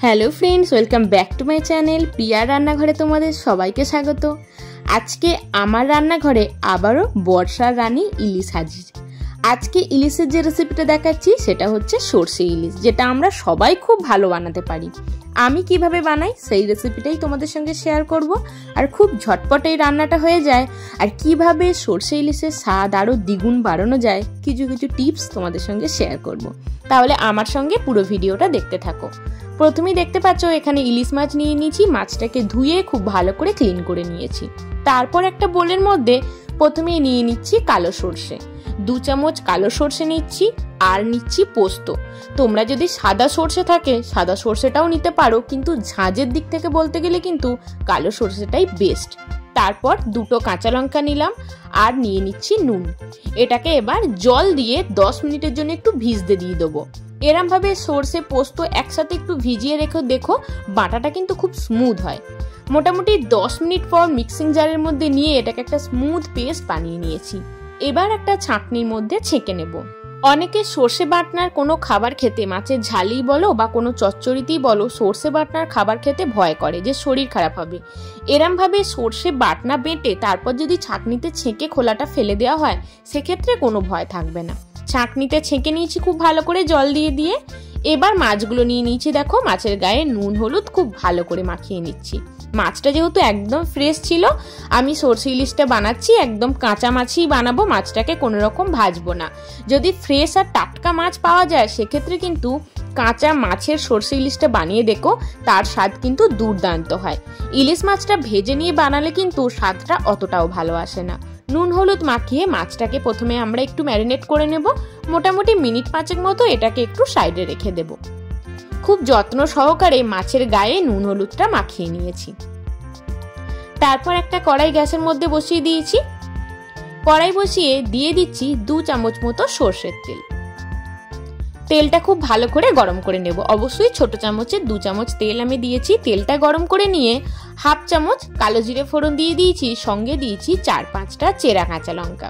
Hello friends, welcome back to my channel প্রিয়ার রান্নাঘরে তোমাদের সবাইকে স্বাগত। আজকে আমার রান্নাঘরে আবারও বর্ষার রানী ইলিশ হাজির। আজকে ইলিশের যে রেসিপিটা দেখাচ্ছি সেটা হচ্ছে সর্ষে ইলিশ, যেটা আমরা সবাই খুব ভালো বানাতে পারি। আমি কিভাবে বানাই সেই রেসিপিটাই তোমাদের সঙ্গে শেয়ার করব। আর খুব ঝটপট এই রান্নাটা হয়ে যায়। আর কিভাবে সর্ষে ইলিশের স্বাদ আরও দ্বিগুণ বাড়ানো যায় কিছু কিছু টিপস তোমাদের সঙ্গে শেয়ার করব। তাহলে আমার সঙ্গে পুরো ভিডিওটা দেখতে থাকো। প্রথমেই দেখতে পাচ্ছ এখানে ইলিশ মাছ নিয়ে নিয়েছি। মাছটাকে ধুয়ে খুব ভালো করে ক্লিন করে নিয়েছি। তারপর একটা বোলের মধ্যে প্রথমেই নিয়ে নিচ্ছি কালো সর্ষে, 2 চামচ কালো সর্ষে নিচ্ছি। আর নিচ্ছি পোস্ত। তোমরা যদি সাদা সর্ষে থাকে সাদা সর্ষেটাও নিতে পারো, কিন্তু ঝাঁঝের দিক থেকে বলতে গেলে কিন্তু কালো সর্ষেটাই বেস্ট। তারপর 2টো কাঁচা লঙ্কা নিলাম আর নিয়ে নিচ্ছি নুন। এটাকে এবার জল দিয়ে 10 মিনিটের জন্য একটু ভিজতে দিয়ে দেবো। এরম ভাবে সর্ষে পোস্ত একসাথে একটু ভিজিয়ে রেখে দেখো বাটাটা কিন্তু খুব স্মুথ হয়। মোটামুটি 10 মিনিট পর মিক্সিং জারের মধ্যে নিয়ে এটাকে একটা স্মুথ পেস্ট বানিয়ে নিয়েছি। এবার একটা ছাঁকনির মধ্যে ছেঁকে নেব। অনেকে সর্ষে বাটনার কোনো খাবার খেতে, মাছের ঝালই বলো বা কোনো চচ্চড়িতেই বলো, সর্ষে বাটনার খাবার খেতে ভয় করে যে শরীর খারাপ হবে। এরম ভাবে সর্ষে বাটনা বেটে তারপর যদি ছাঁকনিতে ছেঁকে খোলাটা ফেলে দেওয়া হয় সেক্ষেত্রে কোনো ভয় থাকবে না। ছাঁকনিতে ছেঁকে নিয়েছি খুব ভালো করে জল দিয়ে। এবার মাছগুলো নিয়ে নিয়েছি। দেখো মাছের গায়ে নুন হলুদ খুব ভালো করে মাখিয়ে নিচ্ছি। মাছটা যেহেতু একদম ফ্রেশ ছিল, আমি সর্ষে ইলিশটা বানাচ্ছি একদম কাঁচা মাছই বানাবো, মাছটাকে কোনো রকম ভাজবো না। যদি ফ্রেশ আর টাটকা মাছ পাওয়া যায় সেক্ষেত্রে কিন্তু কাঁচা মাছের সর্ষে ইলিশটা বানিয়ে দেখো, তার স্বাদ কিন্তু দুর্দান্ত হয়। ইলিশ মাছটা ভেজে নিয়ে বানালে কিন্তু স্বাদটা অতটাও ভালো আসে না। নুন হলুদ মাখিয়ে মাছটাকে প্রথমে আমরা একটু ম্যারিনেট করে নেব। মোটামুটি মিনিট 5 মতো এটাকে একটু সাইডে রেখে দেব। খুব যত্ন সহকারে মাছের গায়ে নুন হলুদটা মাখিয়ে নিয়েছি। তারপর একটা কড়াই গ্যাসের মধ্যে বসিয়ে দিয়েছি। কড়াই বসিয়ে দিয়ে দিচ্ছি 2 চামচ মতো সর্ষের তেল। তেলটা খুব ভালো করে গরম করে নেব। অবশ্যই ছোট চামচের 2 চামচ তেল আমি দিয়েছি। তেলটা গরম করে নিয়ে 1/2 চামচ কালো জিরে ফোড়ন দিয়ে দিয়েছি। সঙ্গে দিয়েছি 4-5টা চেরা কাঁচা লঙ্কা।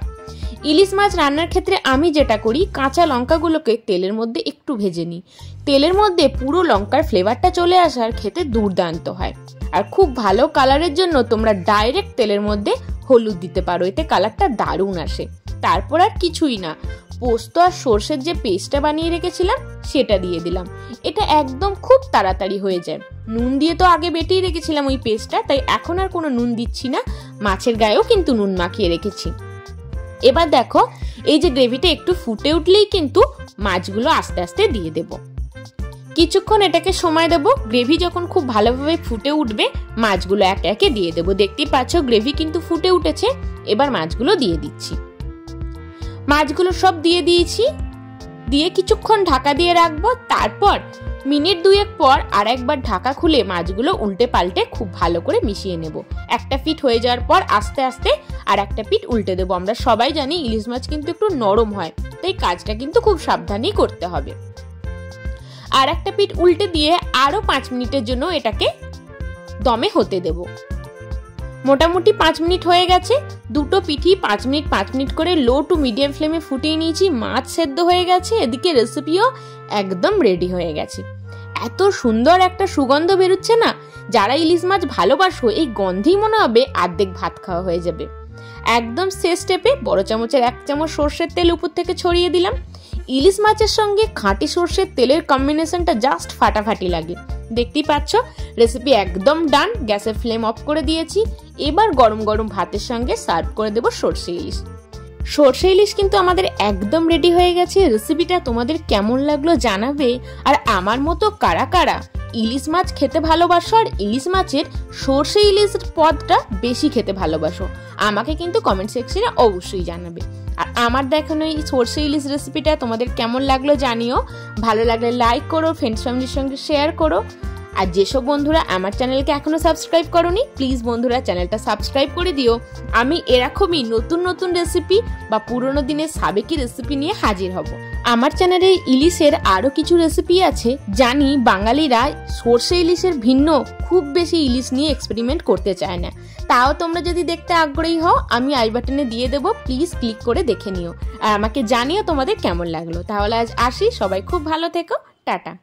ইলিশ মাছ রান্নার ক্ষেত্রে আমি যেটা করি, কাঁচা লঙ্কাগুলোকে তেলের মধ্যে একটু ভেজে নিই। তেলের মধ্যে পুরো লঙ্কার ফ্লেভারটা চলে আসার খেতে দুর্দান্ত হয়। আর খুব ভালো কালারের জন্য তোমরা ডাইরেক্ট তেলের মধ্যে হলুদ দিতে পারো, এতে কালারটা দারুণ আসে। তারপর আর কিছুই না, পোস্ত আর সর্ষের যে পেস্টটা বানিয়ে রেখেছিলাম সেটা দিয়ে দিলাম। এটা একদম খুব তাড়াতাড়ি হয়ে যায়। নুন দিয়ে তো আগে বেটেই রেখেছিলাম ওই পেস্টটা, তাই এখন আর কোনো নুন দিচ্ছি না। মাছের গায়েও কিন্তু নুন মাখিয়ে রেখেছি। এবার দেখো এই যে গ্রেভিটা একটু ফুটে উঠলেই কিন্তু মাছগুলো আস্তে আস্তে দিয়ে দেব। কিছুক্ষণ এটাকে সময় দেব। গ্রেভি যখন খুব ভালোভাবে ফুটে উঠবে মাছগুলো একে একে দিয়ে দেব। দেখতেই পাচ্ছ গ্রেভি কিন্তু ফুটে উঠেছে। এবার মাছগুলো দিয়ে দিচ্ছি। মাছগুলো সব দিয়ে দিয়েছি। দিয়ে কিছুক্ষণ ঢাকা দিয়ে রাখবো। তারপর মিনিট 2 পর আর একবার ঢাকা খুলে মাছগুলো উল্টে পাল্টে খুব ভালো করে মিশিয়ে নেব। একটা পিঠ হয়ে যাওয়ার পর আস্তে আস্তে আর একটা পিঠ উল্টে দেবো। আমরা সবাই জানি ইলিশ মাছ কিন্তু একটু নরম হয়, তাই কাজটা কিন্তু খুব সাবধানেই করতে হবে। আর একটা পিঠ উল্টে দিয়ে আরো 5 মিনিটের জন্য এটাকে দমে হতে দেব। মোটামুটি 5 মিনিট হয়ে গেছে। দুটো পিঠই 5 মিনিট করে লো টু মিডিয়াম ফ্লেমে ফুটিয়ে নিয়েছি। মাছ সেদ্ধ হয়ে গেছে, এদিকে রেসিপিও একদম রেডি হয়ে গেছে। এত সুন্দর একটা সুগন্ধ বেরোচ্ছে না, যারা ইলিশ মাছ ভালোবাসো এই গন্ধেই মনে হবে অর্ধেক ভাত খাওয়া হয়ে যাবে। একদম শেষ স্টেপে বড় চামচের 1 চামচ সর্ষের তেল উপর থেকে ছড়িয়ে দিলাম। ইলিশ মাছের সঙ্গে খাঁটি সর্ষের তেলের কম্বিনেশনটা জাস্ট ফাটাফাটি লাগে। দেখতেই পাচ্ছ রেসিপি একদম ডান। গ্যাসের ফ্লেম অফ করে দিয়েছি। এবার গরম গরম ভাতের সঙ্গে সার্ভ করে দেব সর্ষে ইলিশ। সর্ষে ইলিশ কিন্তু আমাদের একদম রেডি হয়ে গেছে। রেসিপিটা তোমাদের কেমন লাগলো জানাবে। আর আমার মতো কারা কারা ইলিশ মাছ খেতে ভালোবাসো আর ইলিশ মাছের সর্ষে ইলিশের পদটা বেশি খেতে ভালোবাসো, আমাকে কিন্তু কমেন্ট সেকশনে অবশ্যই জানাবে। আর আমার দেখানো এই সর্ষে ইলিশ রেসিপিটা তোমাদের কেমন লাগলো জানিও। ভালো লাগলে লাইক করো, ফ্রেন্ডস ফ্যামিলির সঙ্গে শেয়ার করো। আর যেসব বন্ধুরা আমার চ্যানেলকে এখনো সাবস্ক্রাইব করোনি, প্লিজ বন্ধুরা চ্যানেলটা সাবস্ক্রাইব করে দিও। আমি এরকমই নতুন নতুন রেসিপি বা পুরোনো দিনের সাবেকি রেসিপি নিয়ে হাজির হব। আমার চ্যানেলে ইলিশের আরো কিছু রেসিপি আছে। জানি বাঙালিরা সর্ষে ইলিশের ভিন্ন খুব বেশি ইলিশ নিয়ে এক্সপেরিমেন্ট করতে চায় না। তাও তোমরা যদি দেখতে আগ্রহী হও আমি আই বাটনে দিয়ে দেবো, প্লিজ ক্লিক করে দেখে নিও। আর আমাকে জানিও তোমাদের কেমন লাগলো। তাহলে আজ আসি, সবাই খুব ভালো থেকো, টাটা।